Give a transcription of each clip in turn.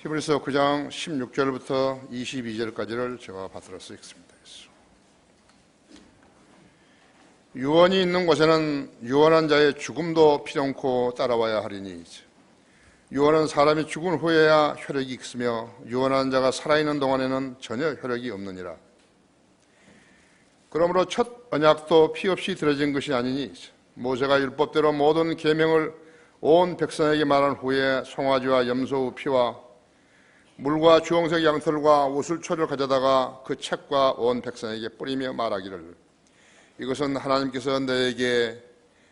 히브리서 9장 16절부터 22절까지를 제가 받들어서 읽습니다. 유언이 있는 곳에는 유언한 자의 죽음도 필연코 따라와야 하리니 유언은 사람이 죽은 후에야 효력이 있으며 유언하는 자가 살아있는 동안에는 전혀 효력이 없느니라. 그러므로 첫 언약도 피 없이 들어진 것이 아니니 모세가 율법대로 모든 계명을 온 백성에게 말한 후에 송아지와 염소의 피와 물과 주홍색 양털과 우슬초를 가져다가 그 책과 온 백성에게 뿌리며 말하기를 이것은 하나님께서 너에게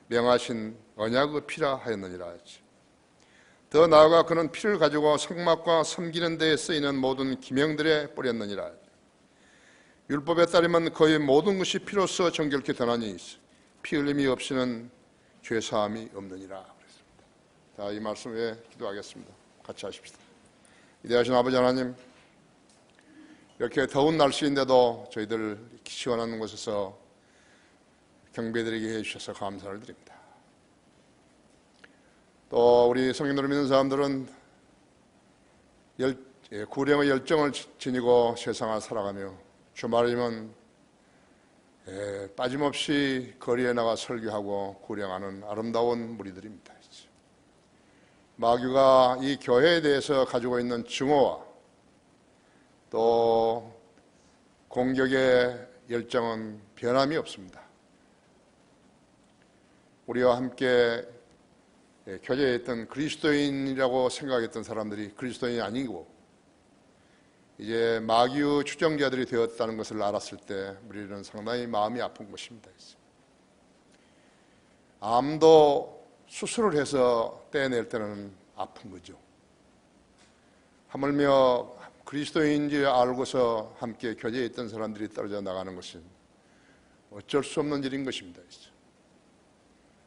명하신 언약의 피라 하였느니라 했지. 더 나아가 그는 피를 가지고 성막과 섬기는 데에 쓰이는 모든 기명들에 뿌렸느니라. 율법에 따르면 거의 모든 것이 피로써 정결케 되나니 피 흘림이 없이는 죄사함이 없느니라. 자, 이 말씀 위에 기도하겠습니다. 같이 하십시다. 위대하신 아버지 하나님, 이렇게 더운 날씨인데도 저희들 시원한 곳에서 경배드리게 해주셔서 감사를 드립니다. 또 우리 성령으로 믿는 사람들은 구령의 열정을 지니고 세상을 살아가며 주말이면 빠짐없이 거리에 나가 설교하고 구령하는 아름다운 무리들입니다. 마귀가 이 교회에 대해서 가지고 있는 증오와 또 공격의 열정은 변함이 없습니다. 우리와 함께 교제에 있던 그리스도인이라고 생각했던 사람들이 그리스도인이 아니고 이제 마귀의 추종자들이 되었다는 것을 알았을 때 우리는 상당히 마음이 아픈 것입니다. 암도 수술을 해서 떼낼 때는 아픈 거죠. 하물며 그리스도인인지 알고서 함께 교제에 있던 사람들이 떨어져 나가는 것은 어쩔 수 없는 일인 것입니다.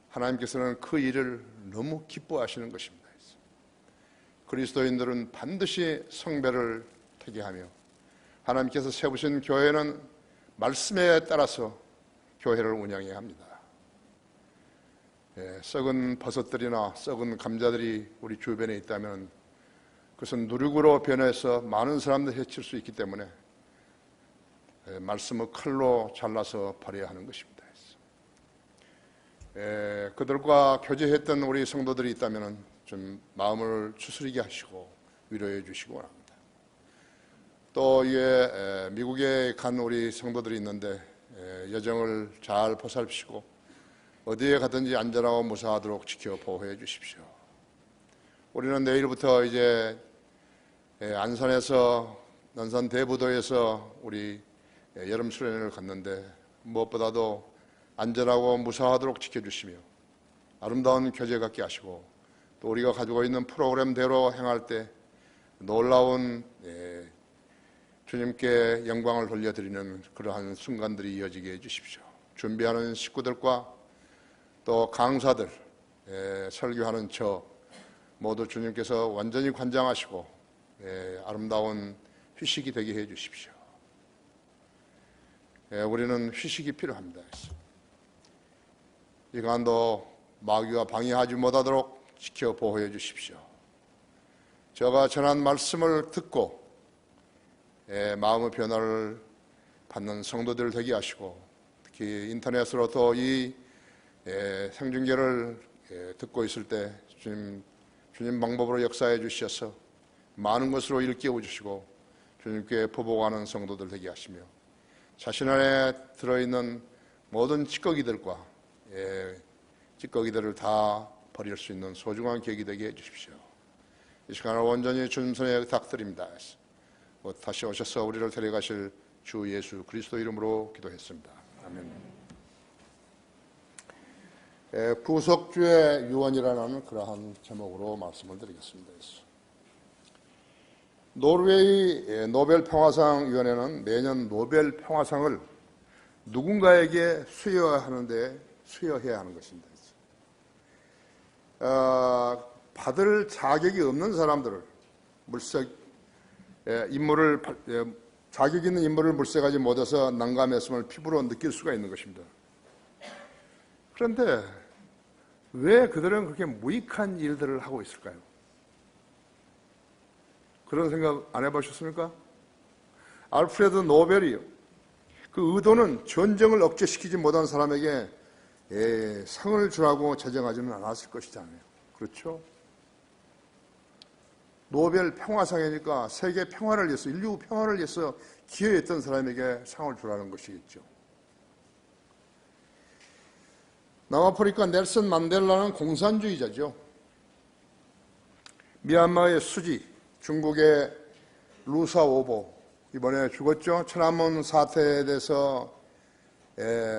하나님께서는 그 일을 너무 기뻐하시는 것입니다. 그리스도인들은 반드시 성배를 태기하며 하나님께서 세우신 교회는 말씀에 따라서 교회를 운영해야 합니다. 썩은 버섯들이나 썩은 감자들이 우리 주변에 있다면 그것은 누룩으로 변해서 많은 사람들을 해칠 수 있기 때문에 말씀을 칼로 잘라서 버려야 하는 것입니다. 그들과 교제했던 우리 성도들이 있다면 좀 마음을 추스리게 하시고 위로해 주시기 원합니다. 또 이게 미국에 간 우리 성도들이 있는데 여정을 잘 보살피시고 어디에 가든지 안전하고 무사하도록 지켜 보호해 주십시오. 우리는 내일부터 이제 안산에서 난산 대부도에서 우리 여름 수련회를 갔는데 무엇보다도 안전하고 무사하도록 지켜주시며 아름다운 교제 갖게 하시고 또 우리가 가지고 있는 프로그램대로 행할 때 놀라운 주님께 영광을 돌려드리는 그러한 순간들이 이어지게 해주십시오. 준비하는 식구들과 또 강사들, 설교하는 저 모두 주님께서 완전히 관장하시고 아름다운 휴식이 되게 해 주십시오. 우리는 휴식이 필요합니다. 이 간도 마귀가 방해하지 못하도록 지켜 보호해 주십시오. 제가 전한 말씀을 듣고 마음의 변화를 받는 성도들 되게 하시고 특히 인터넷으로 또 이 생중계를 듣고 있을 때 주님 방법으로 역사해 주셔서 많은 것으로 일깨워 주시고 주님께 보복하는 성도들 되게 하시며 자신 안에 들어있는 모든 찌꺼기들과 찌꺼기들을 다 버릴 수 있는 소중한 계획이 되게 해주십시오. 이 시간을 온전히 주님 손에 부탁드립니다. 다시 오셔서 우리를 데려가실 주 예수 그리스도 이름으로 기도했습니다. 아멘. 구속주의 유언이라는 그러한 제목으로 말씀을 드리겠습니다. 노르웨이 노벨 평화상 위원회는 매년 노벨 평화상을 누군가에게 수여해야 하는 것입니다. 받을 자격이 없는 사람들을 자격 있는 인물을 물색하지 못해서 난감했음을 피부로 느낄 수가 있는 것입니다. 그런데 왜 그들은 그렇게 무익한 일들을 하고 있을까요? 그런 생각 안 해보셨습니까? 알프레드 노벨이요. 그 의도는 전쟁을 억제시키지 못한 사람에게 상을 주라고 제정하지는 않았을 것이잖아요. 그렇죠? 노벨 평화상이니까 세계 평화를 위해서, 인류 평화를 위해서 기여했던 사람에게 상을 주라는 것이겠죠. 남아프리카 넬슨 만델라는 공산주의자죠. 미얀마의 수지, 중국의 루사오보, 이번에 죽었죠. 천안문 사태에 대해서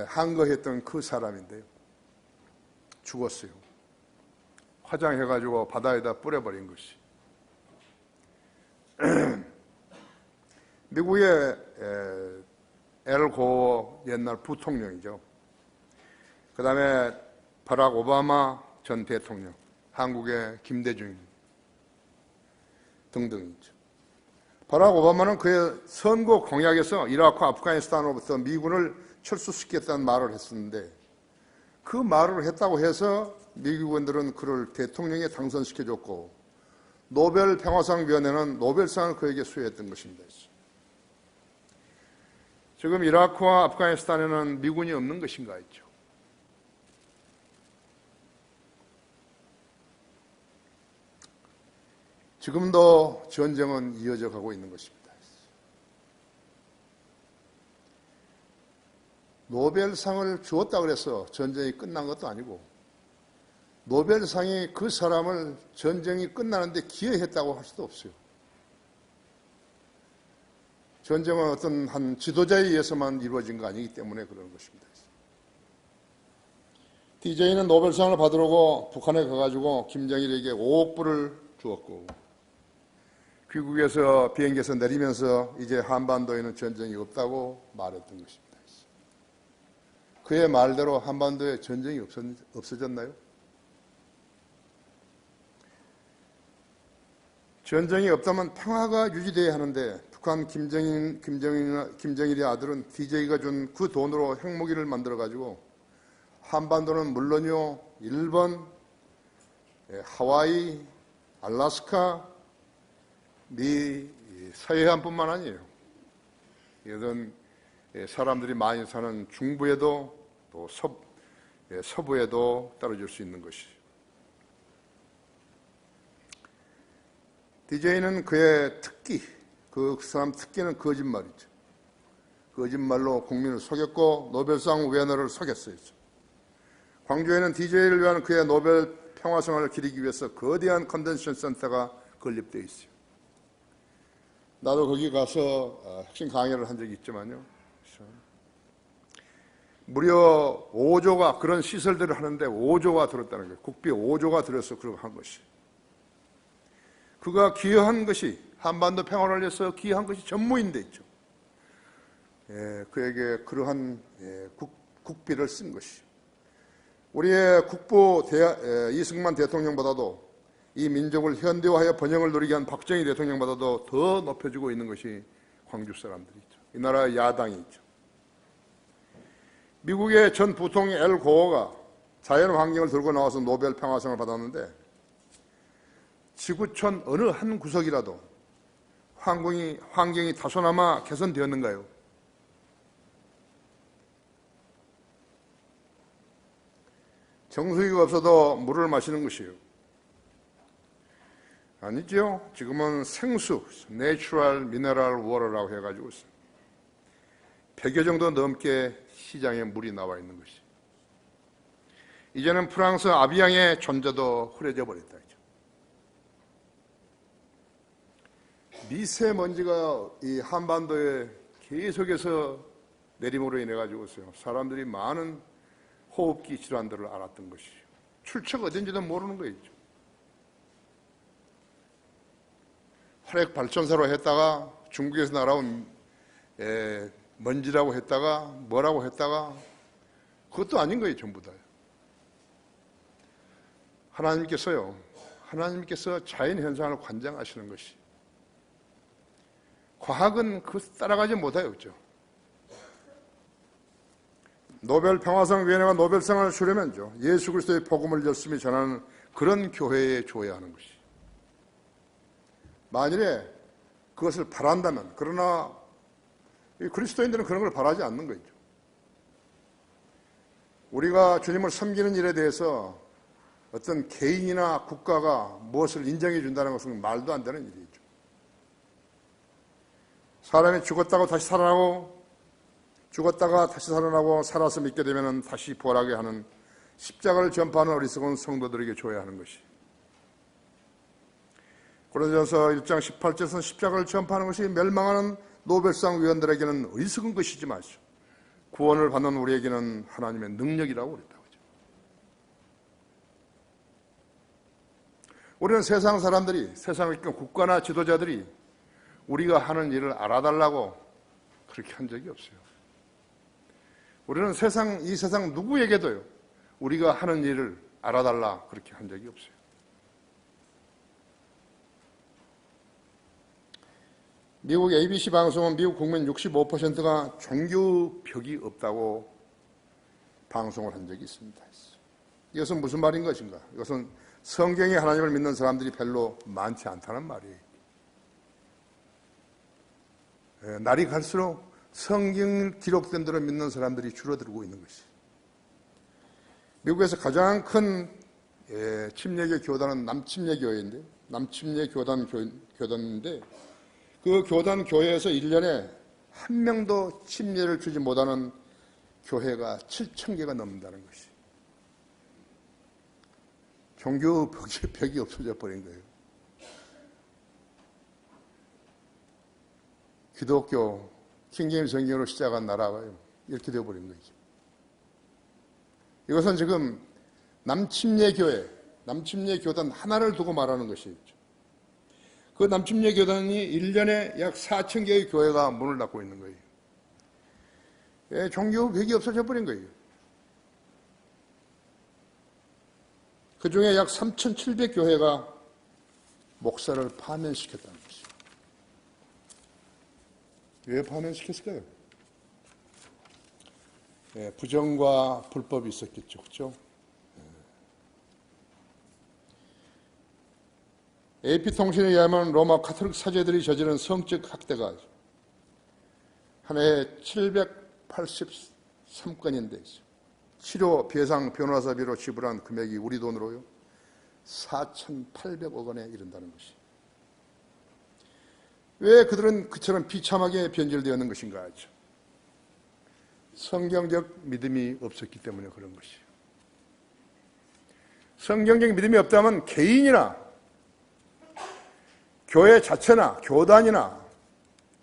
항거했던 그 사람인데요. 죽었어요. 화장해가지고 바다에다 뿌려버린 것이. 미국의 엘 고어 옛날 부통령이죠. 그 다음에 바락 오바마 전 대통령, 한국의 김대중 등등이죠. 바락 오바마는 그의 선거 공약에서 이라크, 아프가니스탄으로부터 미군을 철수시키겠다는 말을 했었는데 그 말을 했다고 해서 미국인들은 그를 대통령에 당선시켜줬고 노벨 평화상위원회는 노벨상을 그에게 수여했던 것입니다. 지금 이라크와 아프가니스탄에는 미군이 없는 것인가 했죠. 지금도 전쟁은 이어져 가고 있는 것입니다. 노벨상을 주었다 그래서 전쟁이 끝난 것도 아니고 노벨상이 그 사람을 전쟁이 끝나는데 기여했다고 할 수도 없어요. 전쟁은 어떤 한 지도자에 의해서만 이루어진 거 아니기 때문에 그런 것입니다. DJ는 노벨상을 받으려고 북한에 가가지고 김정일에게 5억 불을 주었고 귀국에서 비행기에서 내리면서 이제 한반도에는 전쟁이 없다고 말했던 것입니다. 그의 말대로 한반도에 전쟁이 없어졌나요? 전쟁이 없다면 평화가 유지돼야 하는데 북한 김정일의 아들은 DJ가 준 그 돈으로 핵무기를 만들어가지고 한반도는 물론이요, 일본, 하와이, 알래스카, 미 서해안뿐만 아니에요. 이런 사람들이 많이 사는 중부에도 또 서부에도 떨어질 수 있는 것이죠. DJ는 그의 특기, 그 사람 특기는 거짓말이죠. 거짓말로 국민을 속였고 노벨상 위원회를 속였어요. 광주에는 DJ를 위한 그의 노벨 평화상을 기리기 위해서 거대한 컨벤션 센터가 건립되어 있어요. 나도 거기 가서 핵심 강의를 한 적이 있지만요. 무려 5조가 그런 시설들을 하는데 5조가 들었다는 거예요. 국비 5조가 들어서 그렇게 한 것이. 그가 기여한 것이 한반도 평화를 위해서 기여한 것이 전무인데 있죠. 그에게 그러한 국비를 쓴 것이. 우리의 국부 이승만 대통령보다도 이 민족을 현대화하여 번영을 누리게 한 박정희 대통령보다도 더 높여주고 있는 것이 광주 사람들이죠. 이 나라의 야당이 있죠. 미국의 전 부통령 엘 고어가 자연환경을 들고 나와서 노벨 평화상을 받았는데 지구촌 어느 한 구석이라도 환경이 다소나마 개선되었는가요? 정수기가 없어도 물을 마시는 것이에요. 아니죠. 지금은 생수, 내추럴 미네랄 워터라고 해가지고 100여 정도 넘게 시장에 물이 나와 있는 것이. 이제는 프랑스 아비앙의 존재도 흐려져 버렸다. 미세먼지가 이 한반도에 계속해서 내림으로 인해 가지고서요. 사람들이 많은 호흡기 질환들을 앓았던 것이죠. 출처가 어딘지도 모르는 거였죠. 화력 발전소로 했다가 중국에서 날아온 먼지라고 했다가 뭐라고 했다가 그것도 아닌 거예요. 전부 다. 하나님께서 자연현상을 관장하시는 것이. 과학은 그 따라가지 못하였죠. 노벨 평화상 위원회가 노벨상을 주려면요. 예수 그리스도의 복음을 열심히 전하는 그런 교회에 줘야 하는 것이. 만일에 그것을 바란다면, 그러나 그리스도인들은 그런 걸 바라지 않는 거죠. 우리가 주님을 섬기는 일에 대해서 어떤 개인이나 국가가 무엇을 인정해 준다는 것은 말도 안 되는 일이죠. 사람이 죽었다고 다시 살아나고, 죽었다가 다시 살아나고, 살아서 믿게 되면 다시 부활하게 하는 십자가를 전파하는 어리석은 성도들에게 줘야 하는 것이, 고린도전서 1장 18절에서는 십자가를 전파하는 것이 멸망하는 노벨상 위원들에게는 어리석은 것이지만 구원을 받는 우리에게는 하나님의 능력이라고 그랬다고 하죠. 우리는 세상 사람들이, 세상의 국가나 지도자들이 우리가 하는 일을 알아달라고 그렇게 한 적이 없어요. 우리는 이 세상 누구에게도요, 우리가 하는 일을 알아달라 그렇게 한 적이 없어요. 미국 ABC 방송은 미국 국민 65%가 종교벽이 없다고 방송을 한 적이 있습니다. 이것은 무슨 말인 것인가? 이것은 성경에 하나님을 믿는 사람들이 별로 많지 않다는 말이에요. 날이 갈수록 성경 기록된 대로 믿는 사람들이 줄어들고 있는 것이. 미국에서 가장 큰 침례교 교단은 남침례교회인데, 교단인데, 그 교단 교회에서 1년에 한 명도 침례를 주지 못하는 교회가 7,000개가 넘는다는 것이. 종교 벽이 없어져 버린 거예요. 기독교, 킹제임스 성경으로 시작한 나라가 이렇게 되어버린 거죠. 이것은 지금 남침례 교단 하나를 두고 말하는 것이죠. 그 남침례 교단이 1년에 약 4,000개의 교회가 문을 닫고 있는 거예요. 종교 벽이 없어져 버린 거예요. 그 중에 약 3,700교회가 목사를 파면시켰다는 것이죠. 왜 파면시켰을까요? 부정과 불법이 있었겠죠. 그렇죠? AP통신에 의하면 로마 카톨릭 사제들이 저지른 성적 학대가 한 해에 783건인데 치료 배상 변호사비로 지불한 금액이 우리 돈으로요 4,800억 원에 이른다는 것이. 왜 그들은 그처럼 비참하게 변질되었는 것인가 하죠. 성경적 믿음이 없었기 때문에 그런 것이에요. 성경적 믿음이 없다면 개인이나 교회 자체나 교단이나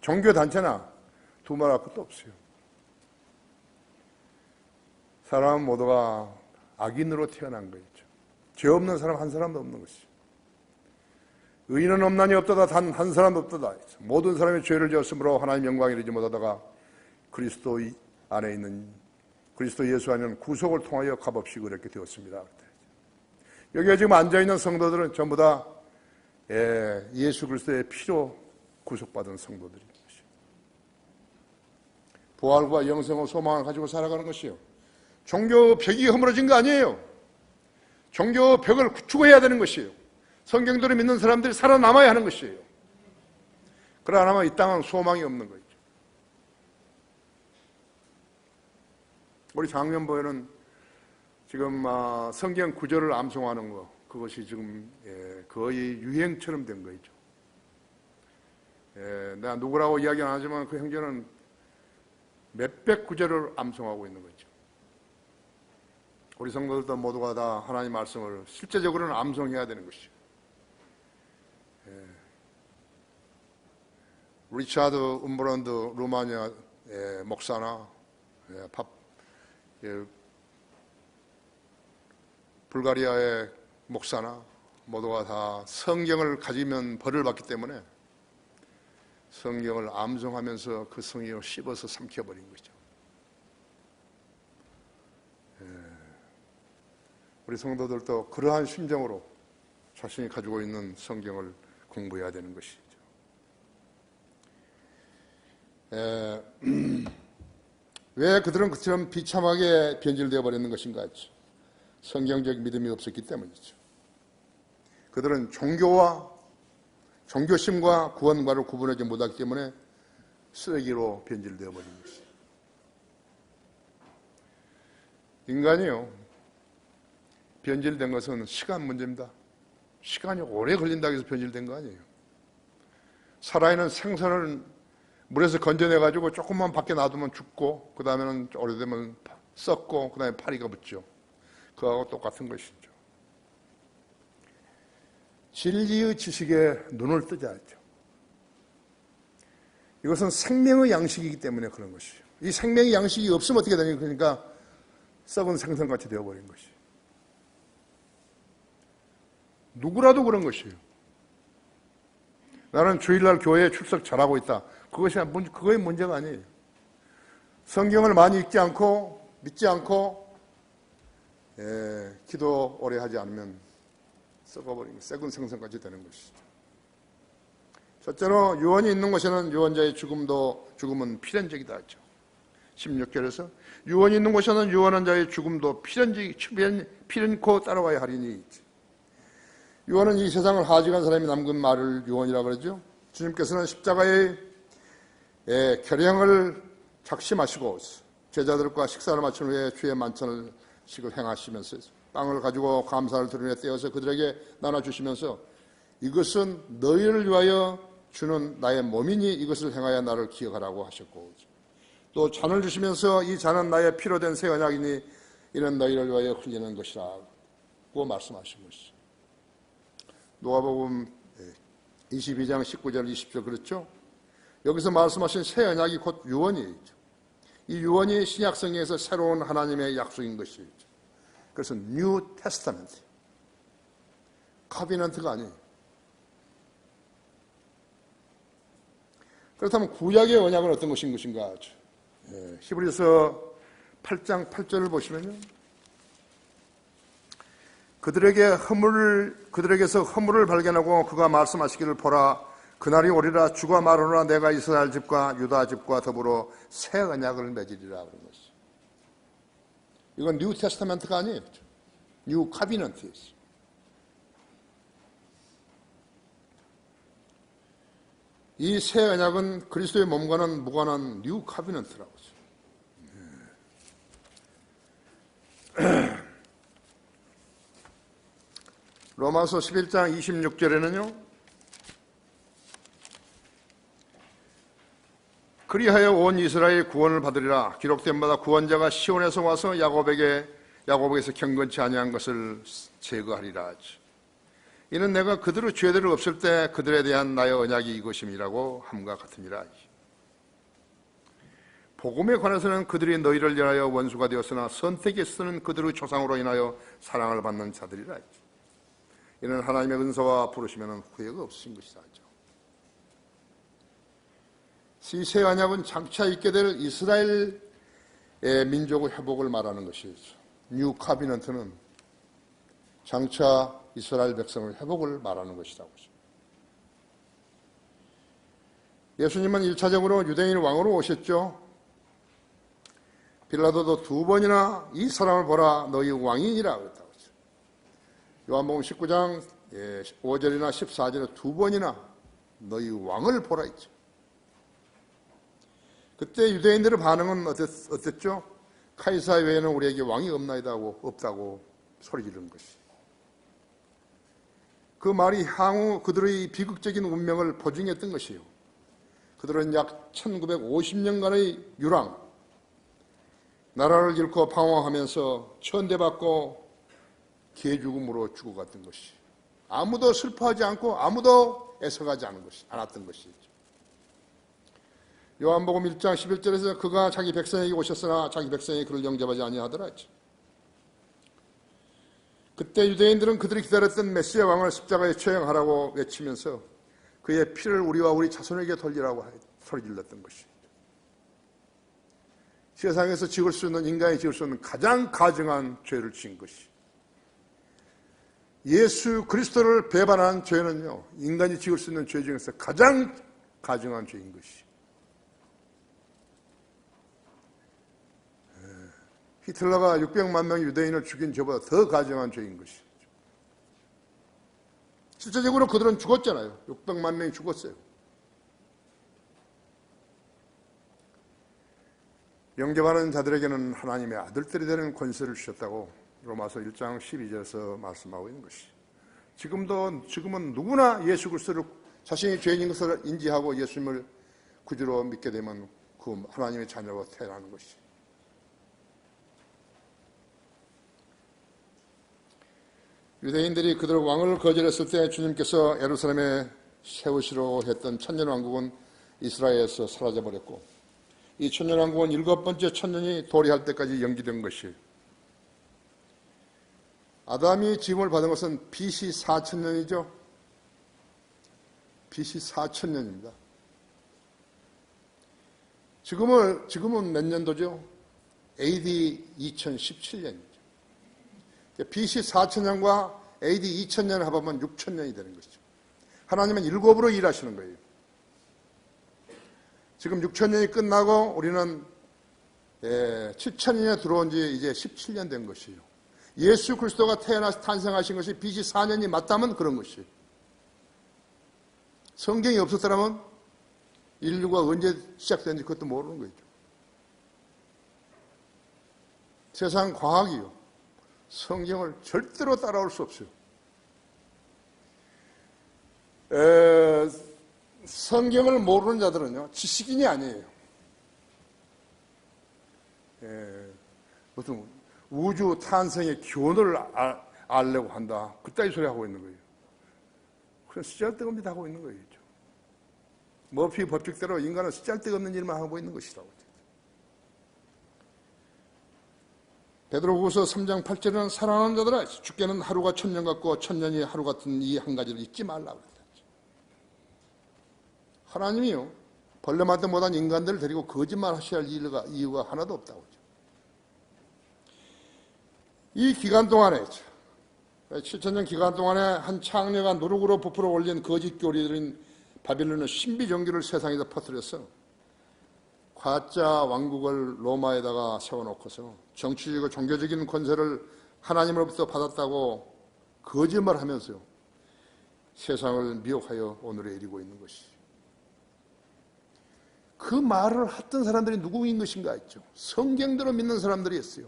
종교단체나 두말할 것도 없어요. 사람 모두가 악인으로 태어난 거죠. 죄 없는 사람 한 사람도 없는 것이죠. 의인은 없나니 없도다 단 한 사람도 없도다. 모든 사람이 죄를 지었으므로 하나님 영광에 이르지 못하다가 그리스도 안에 있는 그리스도 예수 안에는 구속을 통하여 값없이 그렇게 되었습니다. 여기에 지금 앉아있는 성도들은 전부 다 예수 그리스도의 피로 구속받은 성도들인 것이요. 부활과 영생의 소망을 가지고 살아가는 것이요. 종교 벽이 허물어진 거 아니에요. 종교 벽을 구축해야 되는 것이에요. 성경대로 믿는 사람들이 살아남아야 하는 것이에요. 그러나 이 땅은 소망이 없는 거죠. 우리 작년부에는 지금 성경 구절을 암송하는 거, 그것이 지금 거의 유행처럼 된 거죠. 내가 누구라고 이야기 안 하지만 그 형제는 몇백 구절을 암송하고 있는 거죠. 우리 성도들도 모두가 다 하나님 말씀을 실제적으로는 암송해야 되는 것이죠. 리차드 움브란드 루마니아 목사나 불가리아의 목사나 모두가 다 성경을 가지면 벌을 받기 때문에 성경을 암송하면서 그 성경을 씹어서 삼켜버린 거죠. 우리 성도들도 그러한 심정으로 자신이 가지고 있는 성경을 공부해야 되는 것이죠. 왜 그들은 그처럼 비참하게 변질되어 버렸는 것인가? 성경적 믿음이 없었기 때문이죠. 그들은 종교와 종교심과 구원과를 구분하지 못하기 때문에 쓰레기로 변질되어 버린 것이죠. 인간이요, 변질된 것은 시간 문제입니다. 시간이 오래 걸린다고 해서 변질된 거 아니에요. 살아있는 생선을 물에서 건져내가지고 조금만 밖에 놔두면 죽고, 그 다음에는 오래되면 썩고, 그 다음에 파리가 붙죠. 그거하고 똑같은 것이죠. 진리의 지식에 눈을 뜨자 하죠. 이것은 생명의 양식이기 때문에 그런 것이죠. 이 생명의 양식이 없으면 어떻게 되냐? 그러니까 썩은 생선같이 되어버린 것이에요. 누구라도 그런 것이에요. 나는 주일날 교회에 출석 잘하고 있다. 그거의 문제가 아니에요. 성경을 많이 읽지 않고 믿지 않고 기도 오래 하지 않으면 썩어버리는 썩은 생선같이 되는 것이죠. 첫째로 유언이 있는 곳에는 유언자의 죽음은 필연적이다 하죠. 16절에서 유언이 있는 곳에는 유언한 자의 죽음도 필연코 따라와야 하리니. 유언은 이 세상을 하직한 사람이 남긴 말을 유언이라고 그러죠. 주님께서는 십자가의 결형을 작심하시고 제자들과 식사를 마친 후에 주의 만찬식을 행하시면서 빵을 가지고 감사를 드리며 떼어서 그들에게 나눠주시면서 이것은 너희를 위하여 주는 나의 몸이니 이것을 행하여 나를 기억하라고 하셨고, 또 잔을 주시면서 이 잔은 나의 피로 된 새 언약이니 이는 너희를 위하여 흘리는 것이라고 말씀하신 것이죠. 누가복음 22장 19절 20절 그렇죠? 여기서 말씀하신 새 언약이 곧 유언이죠. 이 유언이 신약 성경에서 새로운 하나님의 약속인 것이죠. 그래서 뉴 테스타멘트, 카비넌트가 아니에요. 그렇다면 구약의 언약은 어떤 것인가? 히브리서 8장 8절을 보시면요, 그들에게서 허물을 발견하고 그가 말씀하시기를 보라, 그날이 오리라 주가 말하노라 내가 이스라엘 집과 유다 집과 더불어 새 언약을 맺으리라 그런 것이죠. 이건 뉴 테스타멘트가 아니에요. 뉴 카비넌트였어요. 이 새 언약은 그리스도의 몸과는 무관한 뉴 카비넌트라고 하죠. 로마서 11장 26절에는요, 그리하여 온 이스라엘 구원을 받으리라. 기록된 바다 구원자가 시온에서 와서 야곱에게서 경건치 아니한 것을 제거하리라 하죠. 이는 내가 그들의 죄들을 없을 때 그들에 대한 나의 언약이 이것임이라고 함과 같으니라. 복음에 관해서는 그들이 너희를 위하여 원수가 되었으나 선택에서는 그들의 조상으로 인하여 사랑을 받는 자들이라. 이는 하나님의 은사와 부르시면 후회가 없으신 것이다. 이 새 언약은 장차 있게 될 이스라엘의 민족의 회복을 말하는 것이죠. 뉴 카비넌트는 장차 이스라엘 백성의 회복을 말하는 것이라고. 예수님은 1차적으로 유대인 왕으로 오셨죠. 빌라도도 2번이나 이 사람을 보라 너희 왕이니라 그랬다고 했죠. 요한복음 19장 5절이나 14절에 2번이나 너희 왕을 보라 했죠. 그때 유대인들의 반응은 어땠죠? 카이사 외에는 우리에게 왕이 없다고 소리 지르는 것이. 그 말이 향후 그들의 비극적인 운명을 보증했던 것이에요. 그들은 약 1950년간의 유랑, 나라를 잃고 방황하면서 천대받고 개죽음으로 죽어갔던 것이. 아무도 슬퍼하지 않고 아무도 애석하지 않았던 것이죠. 요한복음 1장 11절에서 그가 자기 백성에게 오셨으나 자기 백성이 그를 영접하지 아니하더라 했죠. 그때 유대인들은 그들이 기다렸던 메시아 왕을 십자가에 처형하라고 외치면서 그의 피를 우리와 우리 자손에게 돌리라고 소리질렀던 것이죠. 세상에서 지을 수 있는, 인간이 지을 수 있는 가장 가증한 죄를 지은 것이, 예수 그리스도를 배반한 죄는요, 인간이 지을 수 있는 죄 중에서 가장 가증한 죄인 것이. 히틀러가 600만 명의 유대인을 죽인 죄보다 더 가증한 죄인 것이죠. 실제적으로 그들은 죽었잖아요. 600만 명이 죽었어요. 영접하는 자들에게는 하나님의 아들들이 되는 권세를 주셨다고 로마서 1장 12절에서 말씀하고 있는 것이, 지금은 누구나 예수 그리스도를 자신이 죄인인 것을 인지하고 예수님을 구주로 믿게 되면 그 하나님의 자녀로 태어나는 것이. 유대인들이 그들 왕을 거절했을 때 주님께서 예루살렘에 세우시려 했던 천년왕국은 이스라엘에서 사라져버렸고, 이 천년왕국은 7번째 천년이 도래할 때까지 연기된 것이에요. 아담이 지음을 받은 것은 BC 4천년이죠. BC 4천년입니다. 지금은 몇 년도죠? AD 2017년이죠. BC 4천년과 AD 2000년을 합하면 6000년이 되는 것이죠. 하나님은 7으로 일하시는 거예요. 지금 6000년이 끝나고 우리는 7000년에 들어온 지 이제 17년 된 것이에요. 예수 그리스도가 탄생하신 것이 BC 4년이 맞다면 그런 것이에요. 성경이 없었더라면 인류가 언제 시작된지 그것도 모르는 거죠. 세상 과학이요, 성경을 절대로 따라올 수 없어요. 성경을 모르는 자들은요, 지식인이 아니에요. 무슨 우주 탄생의 기원을 알려고 한다, 그따위 소리 하고 있는 거예요. 그런 쓰잘데없는 하고 있는 거예요. 머피 법칙대로 인간은 쓰잘데없는 일만 하고 있는 것이라고. 베드로후서 3장 8절에는 사랑하는 자들아, 주께는 하루가 1000년 같고 1000년이 하루 같은 이 한 가지를 잊지 말라고 그랬다. 하나님이요, 벌레만도 못한 인간들을 데리고 거짓말 하셔야 할 이유가 하나도 없다고. 이 기간 동안에, 7000년 기간 동안에 한 창녀가 누룩으로 부풀어 올린 거짓 교리들인 바빌론의 신비 종교를 세상에서 퍼뜨려서 가짜 왕국을 로마에다가 세워놓고서 정치적이고 종교적인 권세를 하나님으로부터 받았다고 거짓말하면서요, 세상을 미혹하여 오늘에 이르고 있는 것이. 그 말을 했던 사람들이 누구인 것인가 했죠. 성경대로 믿는 사람들이었어요.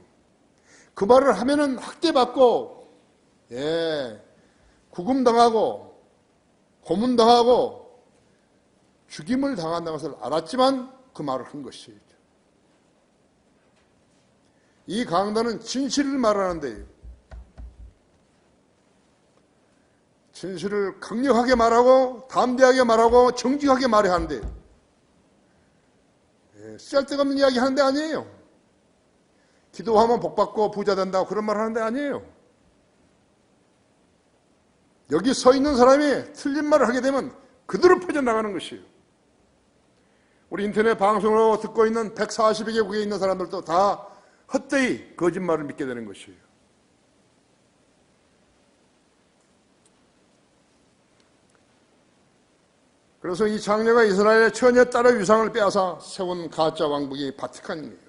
그 말을 하면은 학대받고, 구금당하고, 고문당하고, 죽임을 당한다는 것을 알았지만 그 말을 한 것이죠. 이 강단은 진실을 말하는데, 진실을 강력하게 말하고 담대하게 말하고 정직하게 말해야 하는데, 쓸데없는 이야기 하는 데 아니에요. 기도하면 복받고 부자 된다고 그런 말 하는 데 아니에요. 여기 서 있는 사람이 틀린 말을 하게 되면 그대로 퍼져나가는 것이에요. 우리 인터넷 방송으로 듣고 있는 142개국에 있는 사람들도 다 헛되이 거짓말을 믿게 되는 것이에요. 그래서 이 장녀가 이스라엘의 처녀 딸의 위상을 빼앗아 세운 가짜 왕국이 바티칸이에요.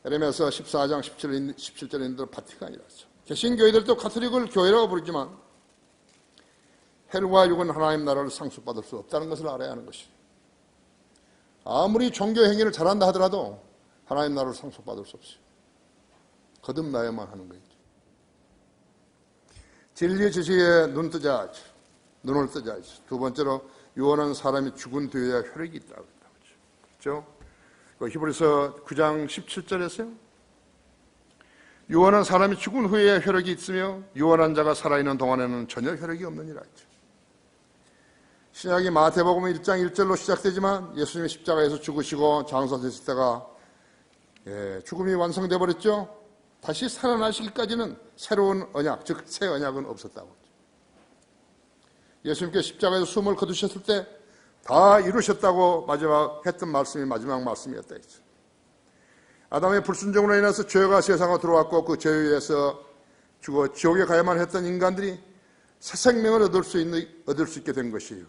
에레미야서 14장 17절에 있는 대로 바티칸이라죠. 개신교회들도 가톨릭을 교회라고 부르지만 헬과 육은 하나님 나라를 상속받을 수 없다는 것을 알아야 하는 것이에요. 아무리 종교 행위를 잘한다 하더라도 하나님 나라를 상속받을 수 없어요. 거듭나야만 하는 거죠. 진리의 지식에 눈을 뜨자 하죠. 두 번째로 유언한 사람이 죽은 뒤에야 혈액이 있다고 했죠. 그렇죠? 히브리서 9장 17절에서요. 유언한 사람이 죽은 후에야 혈액이 있으며 유언한 자가 살아있는 동안에는 전혀 혈액이 없느니라 했죠. 신약이 마태복음 1장 1절로 시작되지만 예수님이 십자가에서 죽으시고 장사되실 때가 죽음이 완성돼 버렸죠. 다시 살아나시기까지는 새로운 언약, 즉 새 언약은 없었다고. 예수님께 십자가에서 숨을 거두셨을 때 다 이루셨다고 마지막 했던 말씀이 마지막 말씀이었다 했죠. 아담의 불순종으로 인해서 죄가 세상으로 들어왔고 그 죄에 의해서 죽어 지옥에 가야만 했던 인간들이 새 생명을 얻을 수 있게 된 것이에요.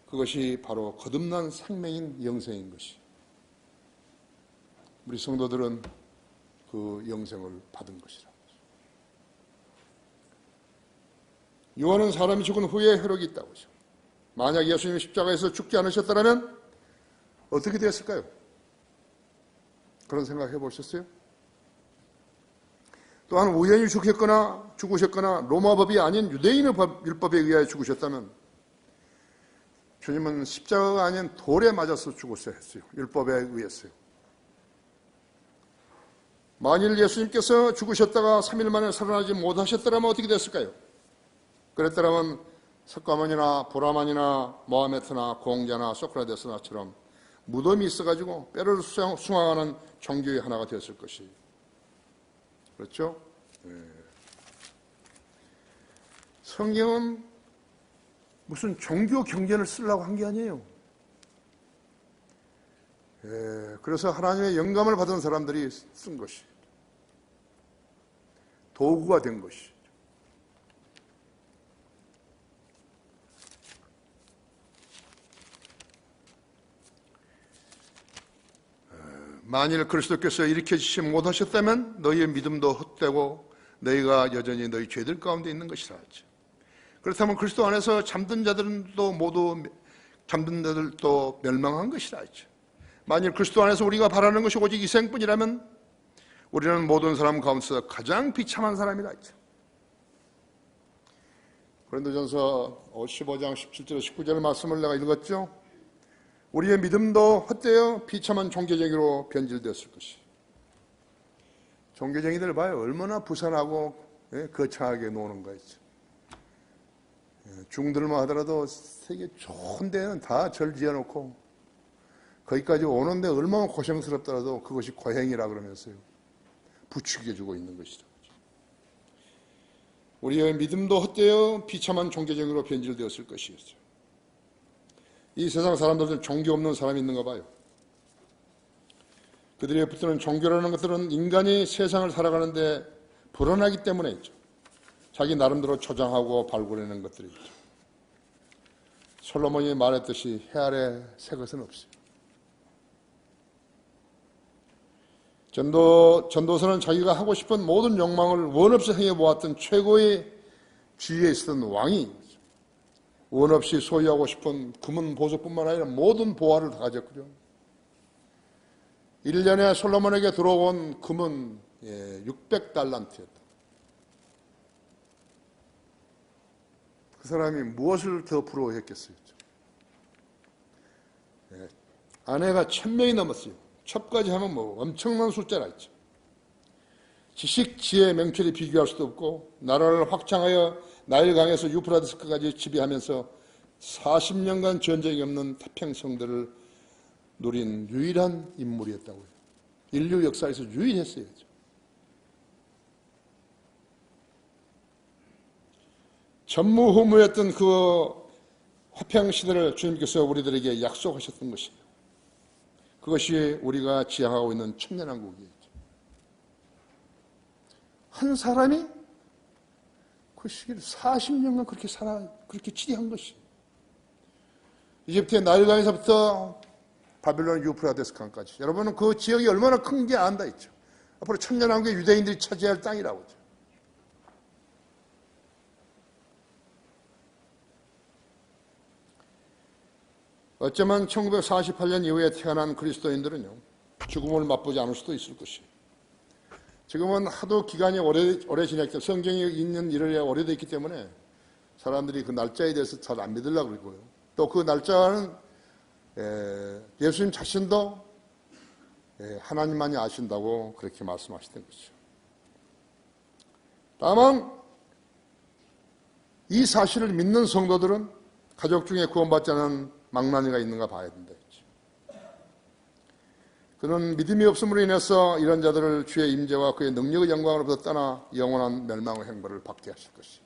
그것이 바로 거듭난 생명인 영생인 것이에요. 우리 성도들은 그 영생을 받은 것이라. 유언은 사람이 죽은 후에 효력이 있다고 하죠. 만약 예수님이 십자가에서 죽지 않으셨다면 어떻게 됐을까요? 그런 생각 해보셨어요? 또한 우연히 죽으셨거나 로마법이 아닌 유대인의 율법에 의하여 죽으셨다면 주님은 십자가가 아닌 돌에 맞아서 죽었어야 했어요. 율법에 의했어요. 만일 예수님께서 죽으셨다가 3일 만에 살아나지 못하셨더라면 어떻게 됐을까요? 그랬더라면 석가모니나 브라만이나 모하메트나 공자나 소크라테스나처럼 무덤이 있어가지고 뼈를 숭앙하는 종교의 하나가 되었을 것이에요. 그렇죠? 성경은 무슨 종교 경전을 쓰려고 한 게 아니에요. 그래서 하나님의 영감을 받은 사람들이 쓴 것이 도구가 된 것이. 만일 그리스도께서 일으켜주지 못하셨다면 너희의 믿음도 헛되고 너희가 여전히 너희 죄들 가운데 있는 것이라 하죠. 그렇다면 그리스도 안에서 잠든 자들도 모두 멸망한 것이라 하죠. 만일 그리스도 안에서 우리가 바라는 것이 오직 이 생뿐이라면 우리는 모든 사람 가운데서 가장 비참한 사람이라 하죠. 고린도전서 15장 17절 19절 말씀을 내가 읽었죠. 우리의 믿음도 헛되어 비참한 종교쟁이로 변질되었을 것이. 종교쟁이들 봐요. 얼마나 부산하고 거창하게 노는 거였죠. 중들만 하더라도 세계 좋은 데는 다 절 지어놓고 거기까지 오는데 얼마나 고생스럽더라도 그것이 고행이라 그러면서요. 부추겨주고 있는 것이죠. 우리의 믿음도 헛되어 비참한 종교쟁이로 변질되었을 것이었죠. 이 세상 사람들은 종교 없는 사람이 있는가 봐요. 그들이 붙드는 종교라는 것들은 인간이 세상을 살아가는데 불안하기 때문에 있죠. 자기 나름대로 조장하고 발굴해낸 것들이 있죠. 솔로몬이 말했듯이 해 아래 새 것은 없어요. 전도서는 자기가 하고 싶은 모든 욕망을 원 없이 행해보았던 최고의 지위에 있었던 왕이 원 없이 소유하고 싶은 금은 보석뿐만 아니라 모든 보화를 다 가졌거든요. 1년에 솔로몬에게 들어온 금은 600달란트였다. 그 사람이 무엇을 더 부러워했겠어요? 아내가 1000명이 넘었어요. 첩까지 하면 뭐 엄청난 숫자라 했죠. 지식, 지혜, 명철이 비교할 수도 없고 나라를 확장하여 나일강에서 유프라디스까지 지배하면서 40년간 전쟁이 없는 태평성들을 누린 유일한 인물이었다고요. 인류 역사에서 유일했어요. 전무후무했던 그 화평시대를 주님께서 우리들에게 약속하셨던 것이에요. 그것이 우리가 지향하고 있는 천년왕국이에요. 한 사람이 그 시기를 40년간 그렇게 지배한 것이. 이집트의 나일강에서부터 바빌론 유프라데스 강까지. 여러분은 그 지역이 얼마나 큰지 안다 했죠. 앞으로 천년왕국의 유대인들이 차지할 땅이라고 하죠. 어쩌면 1948년 이후에 태어난 그리스도인들은요, 죽음을 맛보지 않을 수도 있을 것이에요. 지금은 하도 기간이 오래 지났기 때문에 성경이 있는 일에 오래됐기 때문에 사람들이 그 날짜에 대해서 잘 안 믿으려고 그러고요. 또 그 날짜는 예수님 자신도 하나님만이 아신다고 그렇게 말씀하시던 거죠. 다만 이 사실을 믿는 성도들은 가족 중에 구원받지 않은 망나니가 있는가 봐야 된다 했죠. 그는 믿음이 없음으로 인해서 이런 자들을 주의 임재와 그의 능력의 영광으로부터 떠나 영원한 멸망의 행보를 받게 하실 것이에요.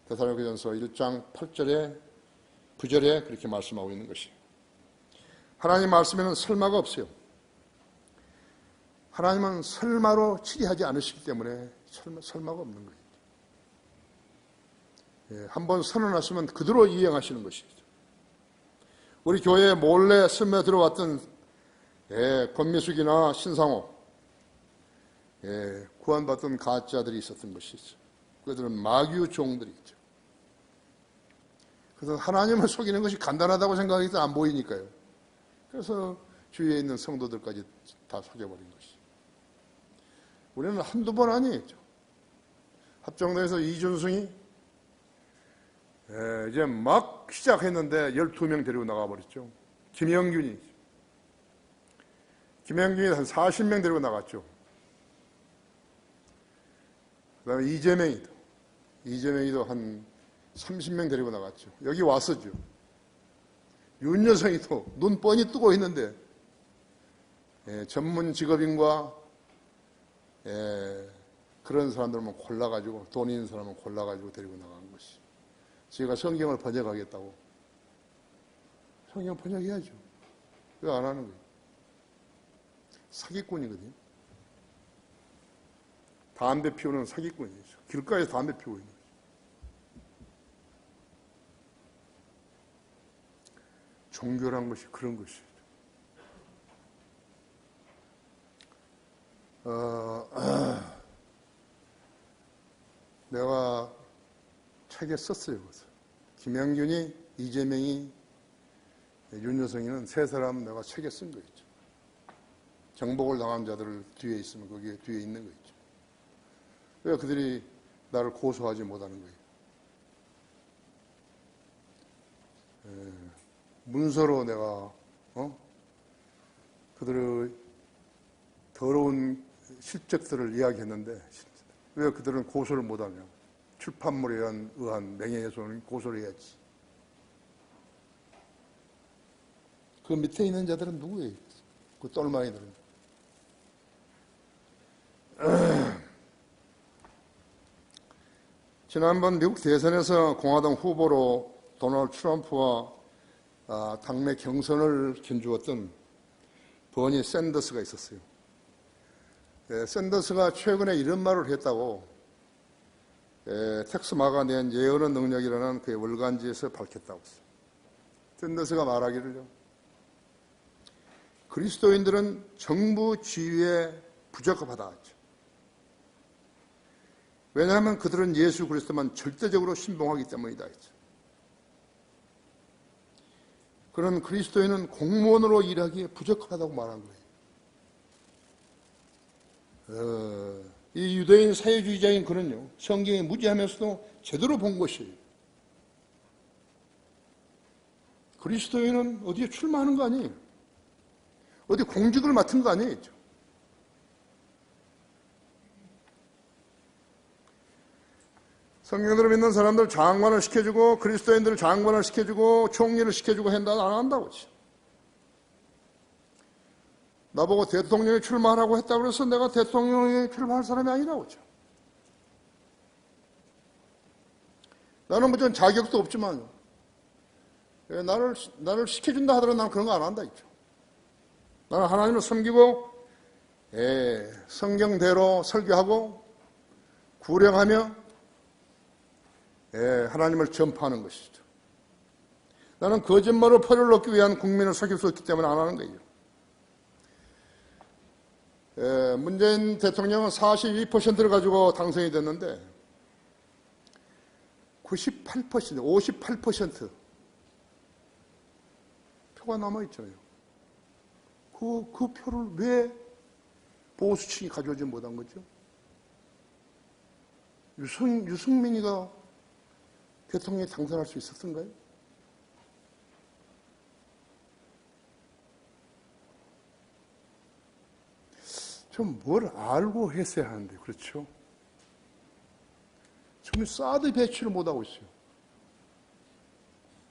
데살로니가전서 1장 8절에 9절에 그렇게 말씀하고 있는 것이에요. 하나님 말씀에는 설마가 없어요. 하나님은 설마로 치리하지 않으시기 때문에 설마가 없는 거예요. 한번 선언하시면 그대로 이행하시는 것이죠. 우리 교회에 몰래 스며들어왔던 권미숙이나 신상호 구원받던 가짜들이 있었던 것이죠. 그들은 마귀의 종들이죠. 그래서 하나님을 속이는 것이 간단하다고 생각해서 안 보이니까요. 그래서 주위에 있는 성도들까지 다 속여버린 것이. 우리는 한두 번 아니겠죠. 합정도에서 이준승이 이제 막 시작했는데 12명 데리고 나가버렸죠. 김영균이 한 40명 데리고 나갔죠. 그 다음에 이재명이도 한 30명 데리고 나갔죠. 여기 왔었죠. 윤여성이도 눈 뻔히 뜨고 있는데 전문 직업인과 그런 사람들만 골라가지고, 돈 있는 사람은 골라가지고 데리고 나간 것이. 제가 성경을 번역하겠다고. 성경 번역해야죠. 왜 안 하는 거예요? 사기꾼이거든요. 담배 피우는 사기꾼이죠. 길가에서 담배 피우고 있는 거죠. 종교란 것이 그런 것이죠. 내가 책에 썼어요. 그래서 김영균이, 이재명이, 윤여성이는 세 사람 내가 책에 쓴 거 있죠. 정복을 당한 자들 뒤에 있으면 거기에 뒤에 있는 거 있죠. 왜 그들이 나를 고소하지 못하는 거예요? 문서로 내가 그들의 더러운 실적들을 이야기했는데 왜 그들은 고소를 못하냐? 출판물에 의한 명예훼손은 고소를 해야지. 그 밑에 있는 자들은 누구예요? 그 똘마이들은. 지난번 미국 대선에서 공화당 후보로 도널드 트럼프와 당내 경선을 견주었던 버니 샌더스가 있었어요. 샌더스가 최근에 이런 말을 했다고 텍스마가 낸 예언의 능력이라는 그의 월간지에서 밝혔다고 했어요. 샌더스가 말하기를요, 그리스도인들은 정부 지위에 부적합하다 했죠. 왜냐하면 그들은 예수 그리스도만 절대적으로 신봉하기 때문이다 했죠. 그런 그리스도인은 공무원으로 일하기에 부적합하다고 말한 거예요. 이 유대인 사회주의자인 그는요, 성경에 무지하면서도 제대로 본 것이에요. 그리스도인은 어디에 출마하는 거 아니에요. 어디 공직을 맡은 거 아니에요. 성경대로 믿는 사람들 장관을 시켜주고 그리스도인들을 장관을 시켜주고 총리를 시켜주고 한다, 안 한다고 했죠. 나보고 대통령에 출마하라고 했다고 해서 내가 대통령에 출마할 사람이 아니라고 했죠. 나는 뭐 전 자격도 없지만 나를 시켜준다 하더라도 나는 그런 거 안 한다 했죠. 나는 하나님을 섬기고 성경대로 설교하고 구령하며 하나님을 전파하는 것이죠. 나는 거짓말로 표를 얻기 위한 국민을 속일 수 없기 때문에 안 하는 거예요. 문재인 대통령은 42%를 가지고 당선이 됐는데 98%, 58% 표가 남아있잖아요. 그 표를 왜 보수층이 가져오지 못한 거죠? 유승민이가 대통령에 당선할 수 있었던가요? 좀 뭘 알고 했어야 하는데, 그렇죠? 지금 사드 배치를 못하고 있어요.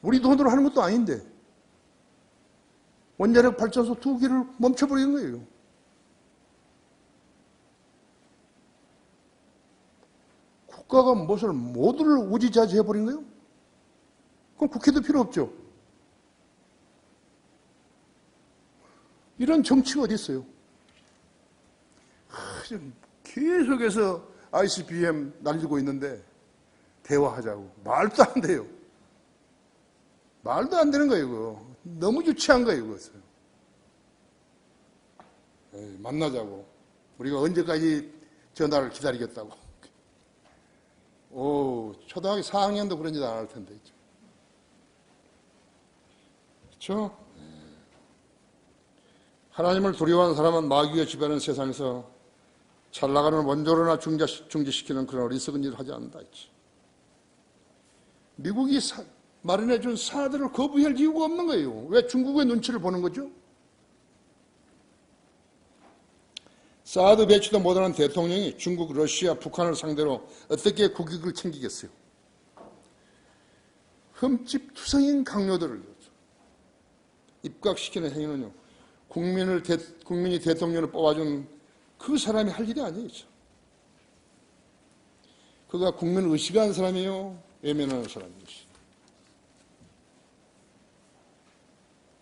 우리 돈으로 하는 것도 아닌데 원자력 발전소 2개를 멈춰버리는 거예요. 국가가 무엇을 모두를 우지자지해버린 거예요? 그럼 국회도 필요 없죠. 이런 정치가 어디 있어요? 계속해서 ICBM 날리고 있는데 대화하자고. 말도 안 돼요. 말도 안 되는 거예요, 이거. 너무 유치한 거예요, 이것은. 만나자고. 우리가 언제까지 전화를 기다리겠다고. 초등학교 4학년도 그런 짓 안 할 텐데. 그렇죠? 하나님을 두려워하는 사람은 마귀가 지배하는 세상에서 잘 나가는 원조로나 중지시키는 그런 어리석은 일을 하지 않는다. 미국이 마련해준 사드를 거부할 이유가 없는 거예요. 왜 중국의 눈치를 보는 거죠? 사드 배치도 못하는 대통령이 중국, 러시아, 북한을 상대로 어떻게 국익을 챙기겠어요? 흠집투성인 강요들을 입각시키는 행위는요, 국민이 대통령을 뽑아준 그 사람이 할 일이 아니죠. 그가 국민을 의식하는 사람이에요? 외면하는 사람이지.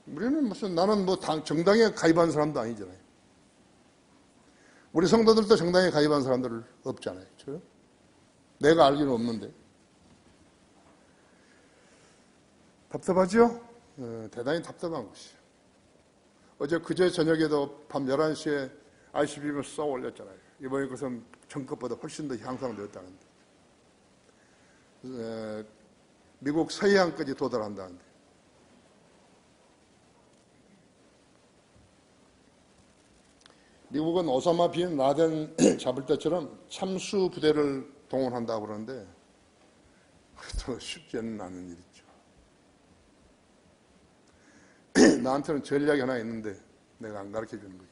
우리는 나는 정당에 가입한 사람도 아니잖아요. 우리 성도들도 정당에 가입한 사람들 없잖아요. 그렇죠? 내가 알기는 없는데. 답답하죠? 대단히 답답한 것이죠. 그제 저녁에도 밤 11시에 ICBM을 쏘아 올렸잖아요. 이번에 그것은 전것보다 훨씬 더 향상되었다는데. 미국 서해안까지 도달한다는데. 미국은 오사마 빈 라덴 잡을 때처럼 참수 부대를 동원한다고 그러는데 그것도 쉽지는 않은 일이죠. 나한테는 전략이 하나 있는데 내가 안 가르쳐주는 거예요.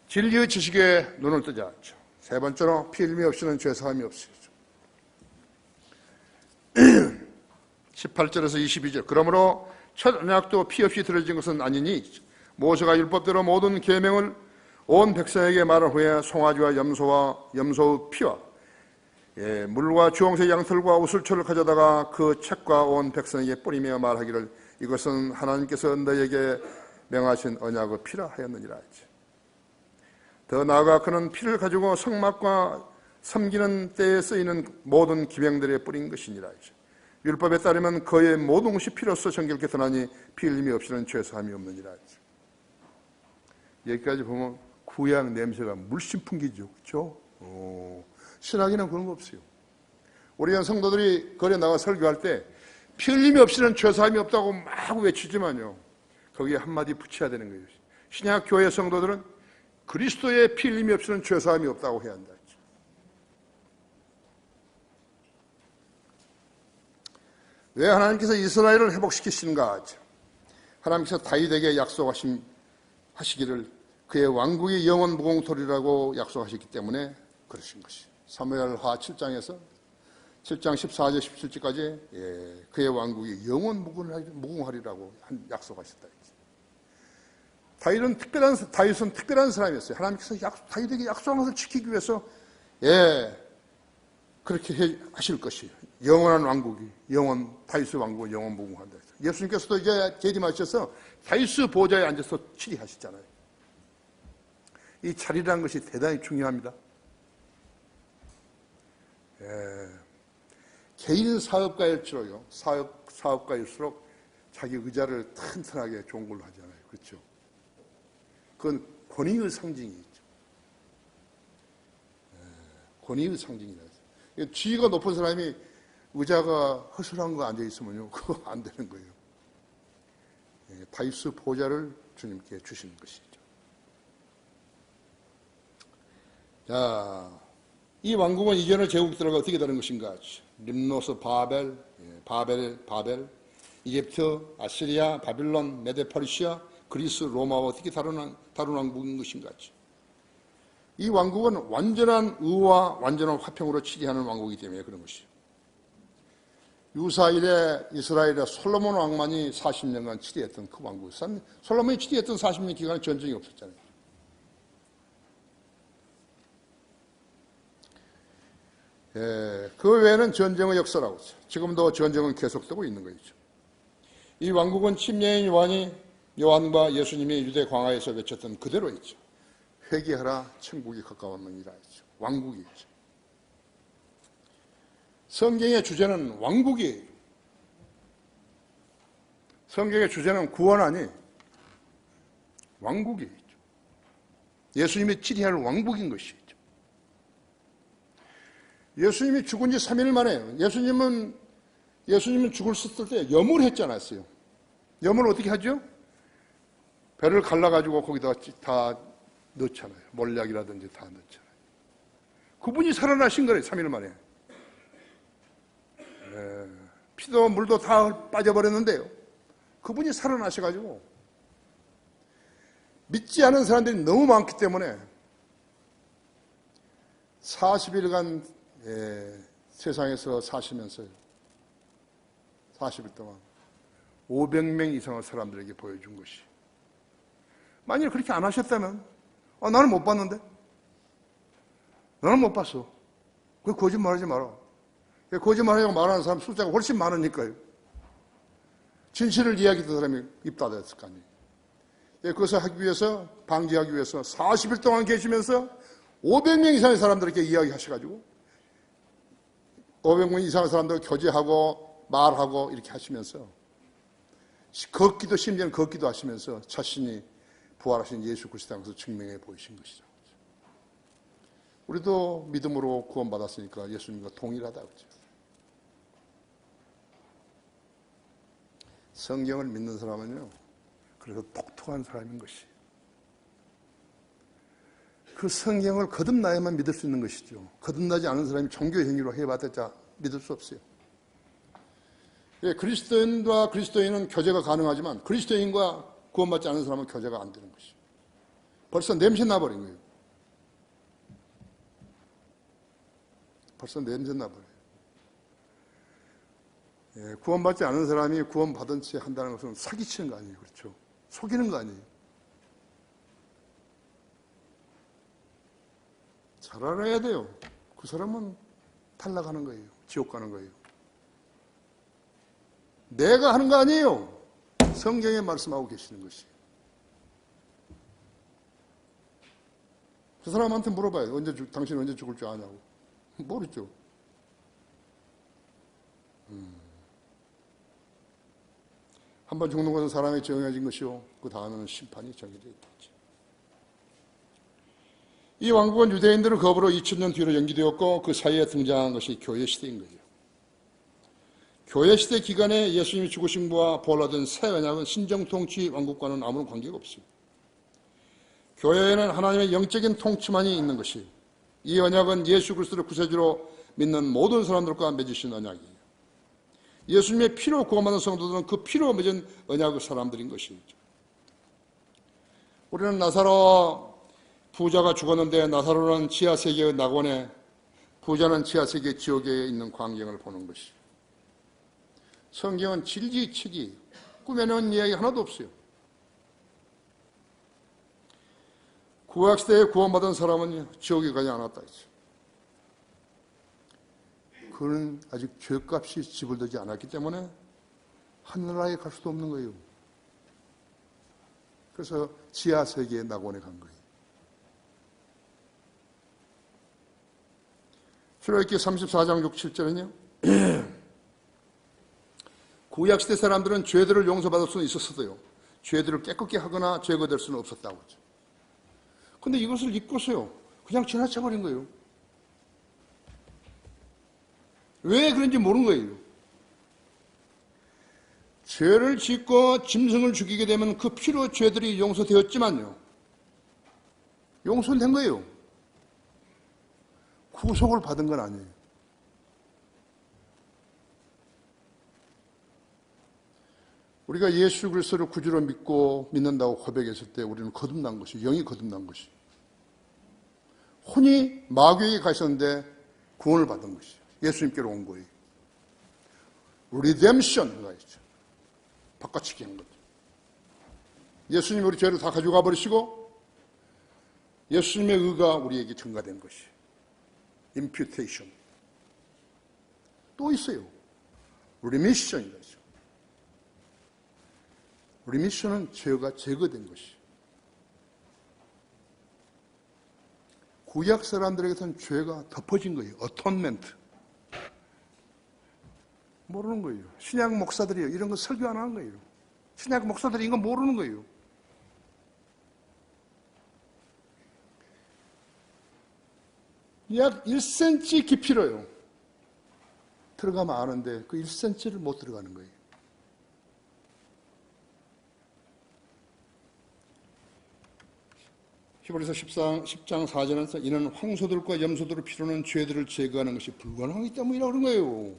진리의 지식에 눈을 뜨지 않죠. 세 번째로 피흘림 없이는 죄사함이 없어요. 18절에서 22절. 그러므로 첫 언약도 피 없이 들어진 것은 아니니 모세가 율법대로 모든 계명을 온 백성에게 말한 후에 송아지와 염소의 피와 물과 주홍색 양털과 우슬초를 가져다가 그 책과 온 백성에게 뿌리며 말하기를 이것은 하나님께서 너에게 명하신 언약의 피라 하였느니라 하지. 더 나아가 그는 피를 가지고 성막과 섬기는 때에 쓰이는 모든 기명들에 뿌린 것이니라 하지. 율법에 따르면 그의 모든 것이 피로써 정결케 드나니 피 흘림이 없이는 죄사함이 없느니라 하지. 여기까지 보면 구약 냄새가 물씬 풍기죠. 그렇죠? 신학에는 그런 거 없어요. 우리 성도들이 거리에 나가 설교할 때 피 흘림이 없이는 죄사함이 없다고 막 외치지만요, 거기에 한마디 붙여야 되는 거예요. 신약 교회 성도들은 그리스도의 피 흘림이 없이는 죄사함이 없다고 해야 한다. 왜 하나님께서 이스라엘을 회복시키시는가? 하나님께서 다윗에게 약속하시기를 그의 왕국이 영원 무공토리라고 약속하셨기 때문에 그러신 것이. 사무엘하 7장에서 7장 14절 17절까지 그의 왕국이 영원 무궁하리라고 약속하셨다. 다윗은 특별한 사람이었어요. 하나님께서 다윗에게 약속한 것을 지키기 위해서 그렇게 하실 것이에요. 영원한 왕국이 다윗의 왕국은 영원 무궁한다. 예수님께서도 이제 재림하셔서 다윗의 보좌에 앉아서 치리하시잖아요. 이 자리라는 것이 대단히 중요합니다. 개인 사업가일수록요, 사업가일수록 자기 의자를 튼튼하게 좋은 걸로 하잖아요. 그렇죠? 그건 권위의 상징이죠. 권위의 상징이라. 지위가 높은 사람이 의자가 허술한 거 앉아있으면요, 그거 안 되는 거예요. 다윗의 보좌를 주님께 주시는 것이죠. 자, 이 왕국은 이전의 제국들과 어떻게 다른 것인가? 림노스 바벨, 이집트, 아시리아, 바빌론, 메데퍼르시아, 그리스, 로마와 어떻게 다른 왕국인 것인가? 이 왕국은 완전한 의와 완전한 화평으로 치리하는 왕국이기 때문에 그런 것이죠. 유사일에 이스라엘의 솔로몬 왕만이 40년간 치리했던 그 왕국. 솔로몬이 치리했던 40년 기간에 전쟁이 없었잖아요. 그 외에는 전쟁의 역사라고 하죠. 지금도 전쟁은 계속되고 있는 거죠. 이 왕국은 침례인 요한과 예수님이 유대 광야에서 외쳤던 그대로 있죠. 회개하라, 천국이 가까웠느니라 했죠. 왕국이죠. 성경의 주제는 왕국이에요. 성경의 주제는 구원 아니, 왕국이죠. 예수님이 치리할 왕국인 것이죠. 예수님이 죽은 지 3일 만에 예수님은 죽었을 때 염을 했지 않았어요. 염을 어떻게 하죠? 배를 갈라가지고 거기다 다 넣잖아요. 몰약이라든지 다 넣잖아요. 그분이 살아나신 거예요. 3일 만에. 피도 물도 다 빠져버렸는데요. 그분이 살아나셔가지고 믿지 않은 사람들이 너무 많기 때문에 40일간 세상에서 사시면서 40일 동안 500명 이상의 사람들에게 보여준 것이, 만일 그렇게 안 하셨다면 나는 못 봤는데, 나는 못 봤어, 그 거짓말하지 마라. 거짓말하려고 말하는 사람 숫자가 훨씬 많으니까요. 진실을 이야기했던 사람이 입 닫았을 거 아니에요. 그것을 하기 위해서, 방지하기 위해서 40일 동안 계시면서 500명 이상의 사람들에게 이야기하셔가지고 500명 이상의 사람들 교제하고 말하고 이렇게 하시면서 걷기도, 심지어는 걷기도 하시면서 자신이 부활하신 예수 그리스도를 증명해 보이신 것이죠. 우리도 믿음으로 구원받았으니까 예수님과 동일하다 그랬죠. 성경을 믿는 사람은요, 그래서 똑똑한 사람인 것이, 그 성경을 거듭나야만 믿을 수 있는 것이죠. 거듭나지 않은 사람이 종교 행위로 해봤자 믿을 수 없어요. 그리스도인과 그리스도인은 교제가 가능하지만 그리스도인과 구원받지 않은 사람은 교제가 안 되는 것이죠. 벌써 냄새 나버린 거예요. 벌써 냄새 나버려요. 구원받지 않은 사람이 구원받은 채 한다는 것은 사기치는 거 아니에요. 그렇죠? 속이는 거 아니에요. 잘 알아야 돼요. 그 사람은 탈락하는 거예요. 지옥 가는 거예요. 내가 하는 거 아니에요. 성경에 말씀하고 계시는 것이. 그 사람한테 물어봐요. 당신 언제 죽을 줄 아냐고. 모르죠. 한번 죽는 것은 사람이 정해진 것이요, 그 다음에는 심판이 정해져 있겠지. 이 왕국은 유대인들은 거부로 2000년 뒤로 연기되었고 그 사이에 등장한 것이 교회 시대인 거죠. 교회 시대 기간에 예수님이 죽으신 것과 보호하던 새 언약은 신정통치 왕국과는 아무런 관계가 없습니다. 교회에는 하나님의 영적인 통치만이 있는 것이, 이 언약은 예수 그리스도를 구세주로 믿는 모든 사람들과 맺으신 언약이에요. 예수님의 피로 구원받은 성도들은 그 피로 맺은 언약의 사람들인 것이죠. 우리는 나사로 부자가 죽었는데 나사로는 지하세계의 낙원에, 부자는 지하세계 지옥에 있는 광경을 보는 것이죠. 성경은 질지치기, 꾸며놓은 이야기 하나도 없어요. 구약시대에 구원받은 사람은 지옥에 가지 않았다 했죠. 그는 아직 죄값이 지불되지 않았기 때문에 하늘나라에 갈 수도 없는 거예요. 그래서 지하세계의 낙원에 간 거예요. 출애굽기 34장 6, 7절은요. 구약시대 사람들은 죄들을 용서받을 수는 있었어도요, 죄들을 깨끗게 하거나 제거될 수는 없었다고 하죠. 근데 이것을 잊고서요, 그냥 지나쳐버린 거예요. 왜 그런지 모르는 거예요. 죄를 짓고 짐승을 죽이게 되면 그 피로 죄들이 용서되었지만요, 용서된 거예요. 구속을 받은 건 아니에요. 우리가 예수 그리스도를 구주로 믿고 믿는다고 고백했을 때 우리는 거듭난 것이, 영이 거듭난 것이, 혼이 마귀에게 가 있었는데 구원을 받은 것이, 예수님께로 온 거예요. 리뎀션가 있죠. 바꿔치기 한 거죠. 예수님이 우리 죄를 다 가져가 버리시고 예수님의 의가 우리에게 증가된 것이, 임퓨테이션. 또 있어요. 리미션이다. 리미션은 죄가 제거된 것이. 구약 사람들에게서는 죄가 덮어진 거예요. 어톤멘트. 모르는 거예요. 신약 목사들이요, 이런 거 설교 안 하는 거예요. 신약 목사들이 이거 모르는 거예요. 약 1cm 깊이로요. 들어가면 아는데 그 1cm를 못 들어가는 거예요. 히브리서 10장 4절에서 이는 황소들과 염소들을 필요는 죄들을 제거하는 것이 불가능하기 때문이라고 그런 거예요.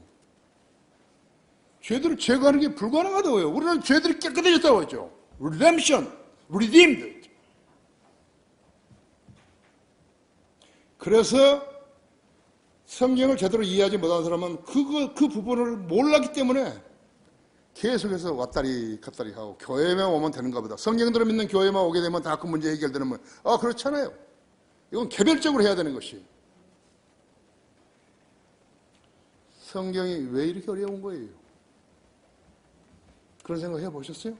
죄들을 제거하는 게 불가능하다고요. 우리는 죄들이 깨끗해졌다고 했죠. Redemption, redeemed. 그래서 성경을 제대로 이해하지 못한 사람은 그 부분을 몰랐기 때문에 계속해서 왔다리 갔다리 하고 교회만 오면 되는가 보다. 성경대로 믿는 교회만 오게 되면 다 그 문제 해결되는 건 그렇잖아요. 이건 개별적으로 해야 되는 것이. 성경이 왜 이렇게 어려운 거예요? 그런 생각 해보셨어요?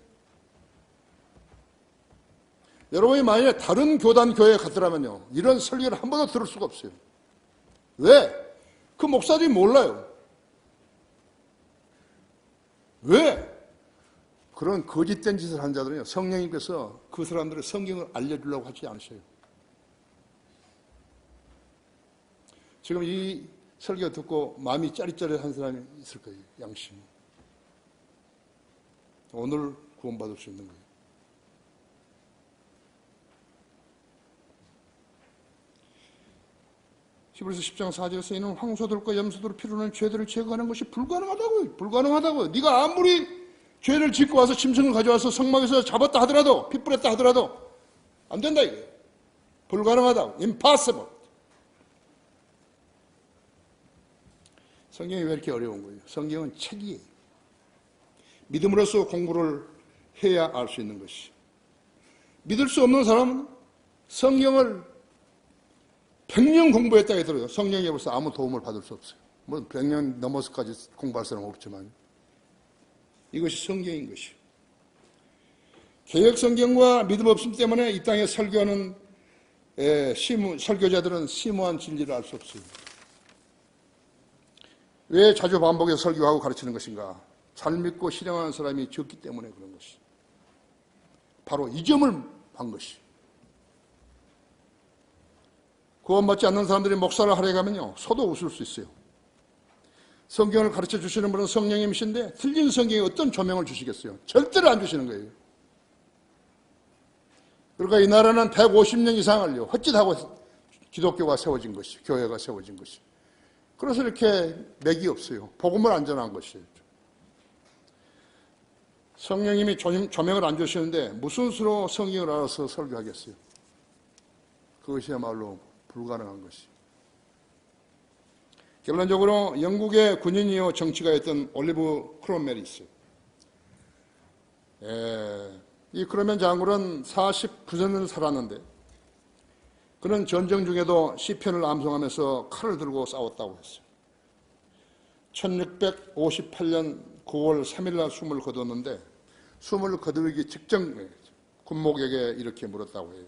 여러분이 만약에 다른 교단 교회에 갔더라면요, 이런 설교를 한 번도 들을 수가 없어요. 왜? 그 목사들이 몰라요. 왜? 그런 거짓된 짓을 한 자들은요, 성령님께서 그 사람들의 성경을 알려주려고 하지 않으셔요. 지금 이 설교 듣고 마음이 짜릿짜릿한 사람이 있을 거예요. 양심이. 오늘 구원받을 수 있는 거예요. 히브리서 10장 4절에서 이는 황소들과 염소들을 필요는 죄들을 제거하는 것이 불가능하다고요. 불가능하다고요. 네가 아무리 죄를 짓고 와서 짐승을 가져와서 성막에서 잡았다 하더라도, 피 뿌렸다 하더라도 안 된다 이게. 불가능하다고. Impossible. 성경이 왜 이렇게 어려운 거예요? 성경은 책이에요. 믿음으로써 공부를 해야 알 수 있는 것이. 믿을 수 없는 사람은 성경을 100년 공부했다 해도 성령에 벌써 아무 도움을 받을 수 없어요. 뭐 100년 넘어서까지 공부할 사람은 없지만 이것이 성경인 것이에요. 개혁 성경과 믿음 없음 때문에 이 땅에 설교하는 설교자들은 심오한 진리를 알 수 없어요. 왜 자주 반복해서 설교하고 가르치는 것인가? 잘 믿고 실행하는 사람이 적기 때문에 그런 것이. 바로 이 점을 한 것이. 구원받지 않는 사람들이 목사를 하려 가면요, 소도 웃을 수 있어요. 성경을 가르쳐 주시는 분은 성령님이신데 틀린 성경에 어떤 조명을 주시겠어요? 절대로 안 주시는 거예요. 그러니까 이 나라는 150년 이상을요, 헛짓하고 기독교가 세워진 것이, 교회가 세워진 것이. 그래서 이렇게 맥이 없어요. 복음을 안 전한 것이에요. 성령님이 조명을 안 주시는데 무슨 수로 성경을 알아서 설교하겠어요? 그것이야말로 불가능한 것이. 결론적으로 영국의 군인이요 정치가였던 올리브 크롬웰이 있어요. 이 크롬웰 장군은 49년을 살았는데 그는 전쟁 중에도 시편을 암송하면서 칼을 들고 싸웠다고 했어요. 1658년 9월 3일 날 숨을 거뒀는데 숨을 거두기 직전에 군목에게 이렇게 물었다고 해요.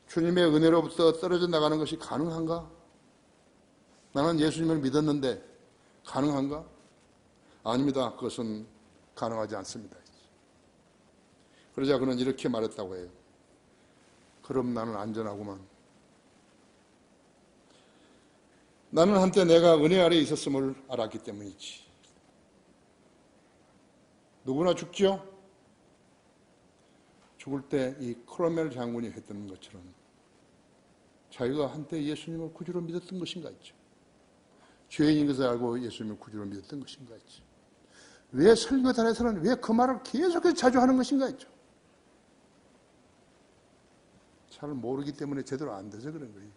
주님의 은혜로부터 떨어져 나가는 것이 가능한가? 나는 예수님을 믿었는데 가능한가? 아닙니다. 그것은 가능하지 않습니다. 그러자 그는 이렇게 말했다고 해요. 그럼 나는 안전하구만. 나는 한때 내가 은혜 아래에 있었음을 알았기 때문이지. 누구나 죽죠? 죽을 때 이 크롬웰 장군이 했던 것처럼 자기가 한때 예수님을 구주로 믿었던 것인가 있죠. 죄인인 것을 알고 예수님을 구주로 믿었던 것인가 있죠. 왜 설교단에서는 왜 그 말을 계속해서 자주 하는 것인가 있죠. 잘 모르기 때문에 제대로 안 돼서 그런 거예요.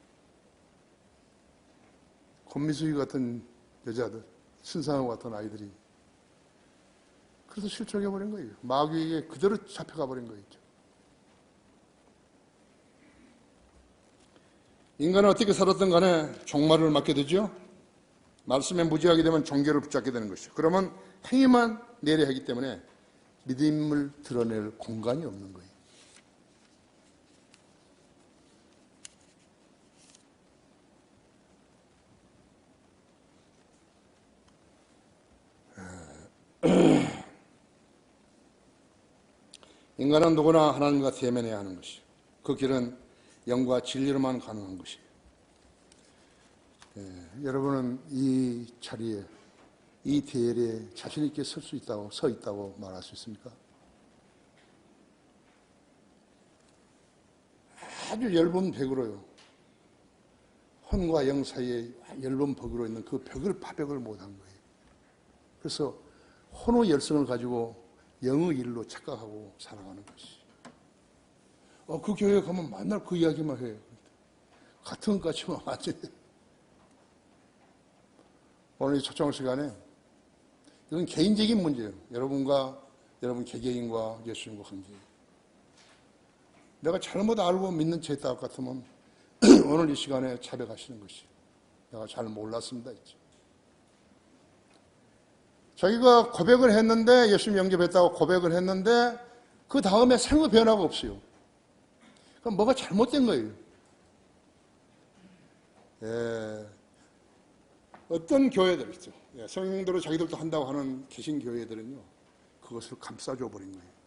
권미숙이 같은 여자들, 신상호 같은 아이들이 그래서 실족해버린 거예요. 마귀에게 그대로 잡혀가 버린 거였죠. 인간은 어떻게 살았든 간에 종말을 맞게 되죠. 말씀에 무지하게 되면 종교를 붙잡게 되는 것이죠. 그러면 행위만 내려야 하기 때문에 믿음을 드러낼 공간이 없는 거예요. 인간은 누구나 하나님과 대면해야 하는 것이에요. 그 길은 영과 진리로만 가능한 것이에요. 여러분은 이 자리에, 이 대열에 자신 있게 서 있다고 말할 수 있습니까? 아주 얇은 벽으로요. 혼과 영 사이에 얇은 벽으로 있는 그 벽을 파벽을 못한 거예요. 그래서 혼의 열성을 가지고 영의 일로 착각하고 살아가는 것이. 그 교회 가면 맨날 그 이야기만 해요. 같은 것 같지만 완전히. 오늘 이 초청 시간에 이건 개인적인 문제예요. 여러분과 여러분 개개인과 예수님과 관계. 내가 잘못 알고 믿는 죄 있다 같으면 오늘 이 시간에 자백하시는 것이 내가 잘 몰랐습니다. 있죠. 자기가 고백을 했는데 예수님 영접했다고 고백을 했는데 그 다음에 생의 변화가 없어요. 그럼 뭐가 잘못된 거예요. 어떤 교회들 있죠. 성령대로 자기들도 한다고 하는 개신 교회들은요. 그것을 감싸줘 버린 거예요.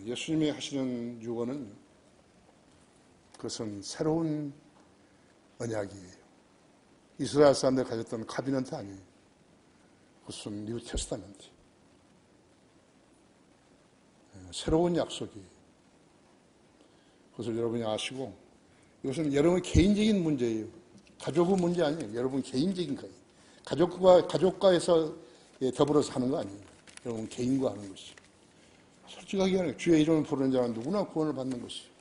예수님이 하시는 유언은 그것은 새로운 언약이에요. 이스라엘 사람들이 가졌던 카비넌트 아니에요. 그것은 뉴 테스타멘트. 새로운 약속이에요. 그것을 여러분이 아시고 이것은 여러분 개인적인 문제예요. 가족의 문제 아니에요. 여러분 개인적인 거예요. 가족과에서 더불어서 하는 거 아니에요. 여러분 개인과 하는 것이. 솔직하게 하는 주의 이름을 부르는 자는 누구나 구원을 받는 것이요.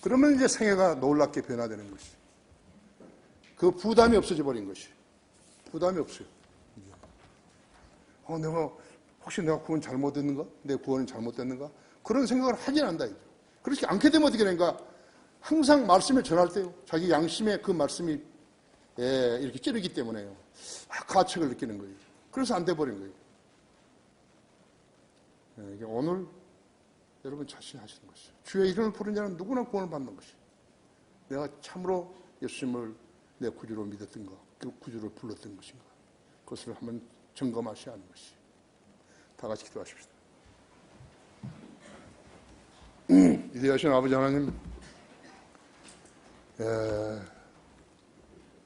그러면 이제 생애가 놀랍게 변화되는 것이. 그 부담이 없어져 버린 것이. 부담이 없어요. 혹시 내가 구원 잘못됐는가? 내 구원은 잘못됐는가? 그런 생각을 하진 않다. 그렇지 않게 되면 어떻게 되는가? 항상 말씀을 전할 때요. 자기 양심에 그 말씀이 이렇게 찌르기 때문에요. 가책을 느끼는 거예요. 그래서 안 돼버린 거예요. 오늘 여러분 자신이 하시는 것이죠. 주의 이름을 부르는 자는 누구나 구원을 받는 것이죠. 내가 참으로 예수님을 내 구주로 믿었던가, 그 구주로 불렀던 것인가. 그것을 한번 점검하셔야 하는 것이죠. 다 같이 기도하십시다. 위대하신 아버지 하나님,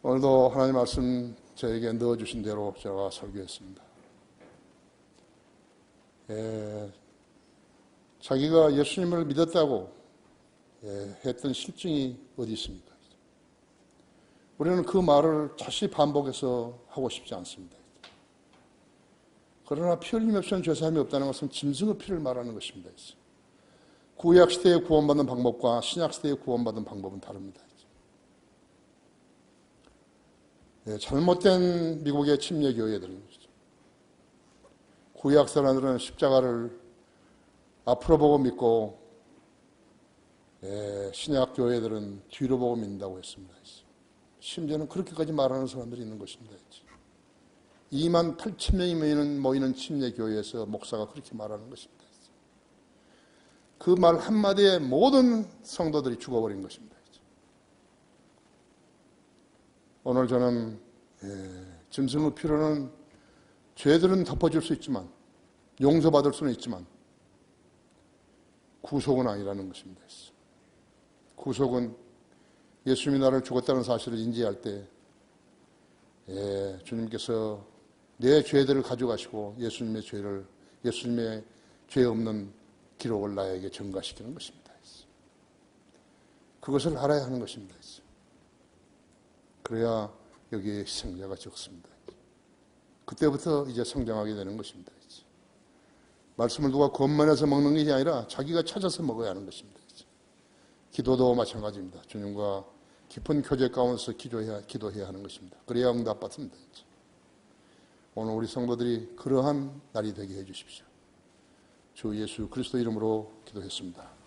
오늘도 하나님 말씀 저에게 넣어주신 대로 제가 설교했습니다. 자기가 예수님을 믿었다고 했던 실증이 어디 있습니까? 우리는 그 말을 다시 반복해서 하고 싶지 않습니다. 그러나 피 흘림 없이는 죄사함이 없다는 것은 짐승의 피를 말하는 것입니다. 구약 시대에 구원받는 방법과 신약 시대에 구원받는 방법은 다릅니다. 잘못된 미국의 침례 교회들은 구약 사람들은 십자가를 앞으로 보고 믿고 신약 교회들은 뒤로 보고 믿는다고 했습니다. 심지어는 그렇게까지 말하는 사람들이 있는 것입니다. 2만 8천 명이 모이는 침례 교회에서 목사가 그렇게 말하는 것입니다. 그 말 한마디에 모든 성도들이 죽어버린 것입니다. 오늘 저는 짐승의 피로는 죄들은 덮어줄 수 있지만 용서받을 수는 있지만 구속은 아니라는 것입니다. 구속은 예수님이 나를 죽었다는 사실을 인지할 때 주님께서 내 죄들을 가져가시고 예수님의 죄 없는 기록을 나에게 전가시키는 것입니다. 그것을 알아야 하는 것입니다. 그래야 여기에 희생자가 적습니다. 그때부터 이제 성장하게 되는 것입니다. 말씀을 누가 권면해서 먹는 것이 아니라 자기가 찾아서 먹어야 하는 것입니다. 기도도 마찬가지입니다. 주님과 깊은 교제 가운데서 기도해야 하는 것입니다. 그래야 응답받습니다. 오늘 우리 성도들이 그러한 날이 되게 해주십시오. 주 예수 그리스도 이름으로 기도했습니다.